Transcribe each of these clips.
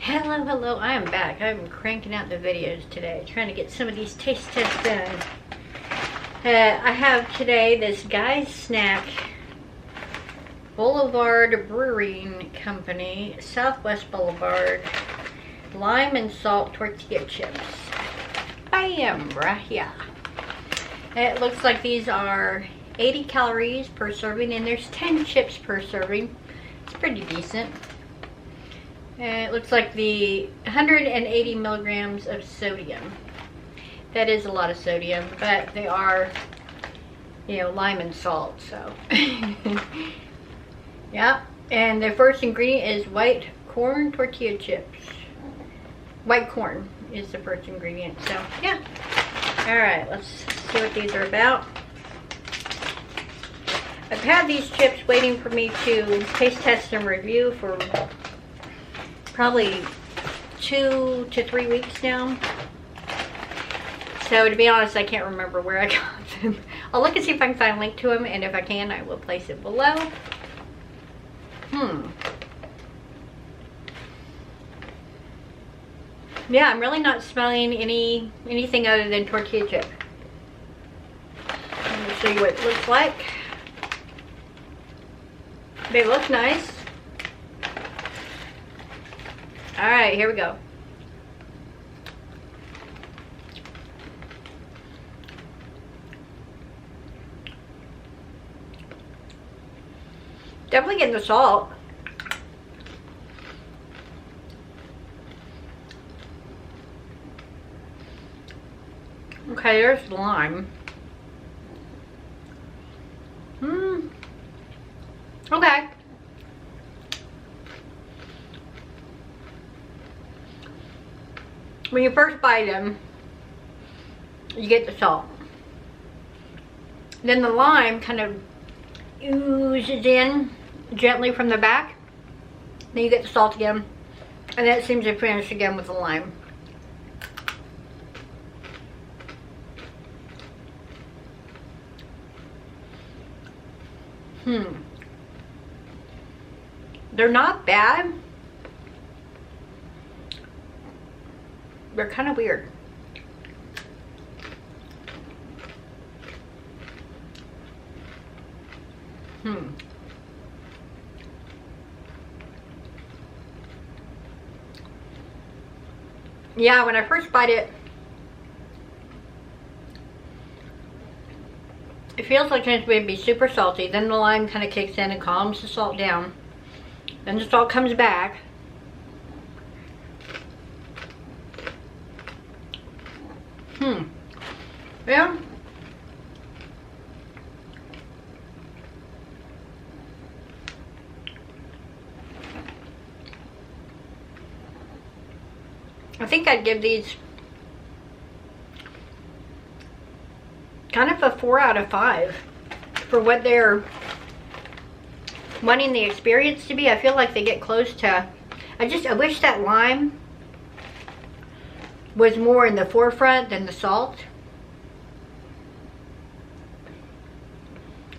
Hello, I am back. I'm cranking out the videos today, trying to get some of these taste tests done. I have today this Guy's Snack Boulevard Brewing Company, Southwest Boulevard, lime and salt tortilla chips. Bam, right here. It looks like these are 80 calories per serving, and there's 10 chips per serving. It's pretty decent. And it looks like the 180 milligrams of sodium. That is a lot of sodium, but they are, you know, lime and salt, so. Yeah, and the first ingredient is white corn tortilla chips. White corn is the first ingredient, so yeah. All right, let's see what these are about. I've had these chips waiting for me to taste test and review for probably 2 to 3 weeks now. So to be honest, I can't remember where I got them. I'll look and see if I can find a link to them, and if I can, I will place it below. Yeah, I'm really not smelling anything other than tortilla chip. Let me show you what it looks like. They look nice. All right, here we go. Definitely getting the salt. Okay, there's the lime. Okay. When you first bite them, you get the salt. Then the lime kind of oozes in gently from the back. Then you get the salt again. And then it seems to finish again with the lime. They're not bad. They're kind of weird. Yeah, when I first bite it, it feels like it's going to be super salty. Then the lime kind of kicks in and calms the salt down. Then the salt comes back. Yeah. I think I'd give these kind of a 4 out of 5 for what they're wanting the experience to be. I feel like they get close to, I wish that lime was more in the forefront than the salt.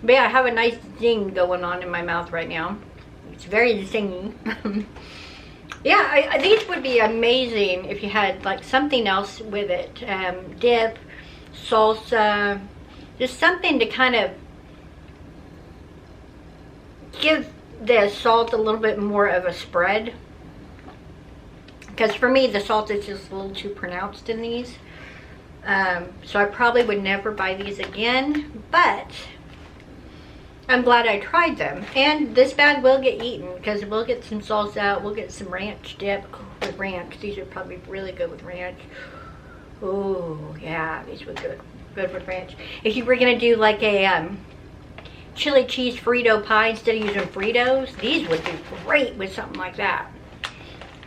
But yeah, I have a nice zing going on in my mouth right now. It's very zingy. Yeah, these would be amazing if you had like something else with it. Dip, salsa, just something to kind of give the salt a little bit more of a spread. Because for me, the salt is just a little too pronounced in these. So I probably would never buy these again. But I'm glad I tried them. And this bag will get eaten because we'll get some salsa out. We'll get some ranch dip with ranch. These are probably really good with ranch. Oh, yeah, these would good with ranch. If you were going to do like a chili cheese Frito pie instead of using Fritos, these would do great with something like that.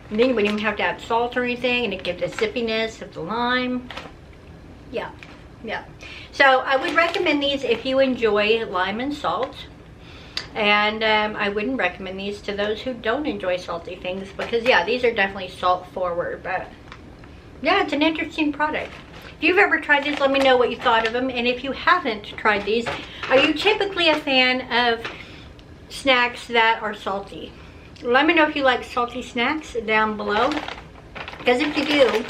And then you wouldn't even have to add salt or anything, and it gives the zippiness of the lime. Yeah. So I would recommend these if you enjoy lime and salt. And I wouldn't recommend these to those who don't enjoy salty things, because yeah, these are definitely salt forward. But yeah, it's an interesting product. If you've ever tried these, let me know what you thought of them. And if you haven't tried these, are you typically a fan of snacks that are salty? Let me know if you like salty snacks down below. Because if you do,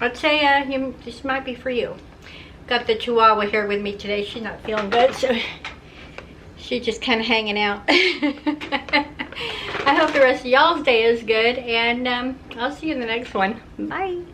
I'd say this might be for you. Got the Chihuahua here with me today. She's not feeling good, so she's just kind of hanging out. I hope the rest of y'all's day is good, and I'll see you in the next one. Bye.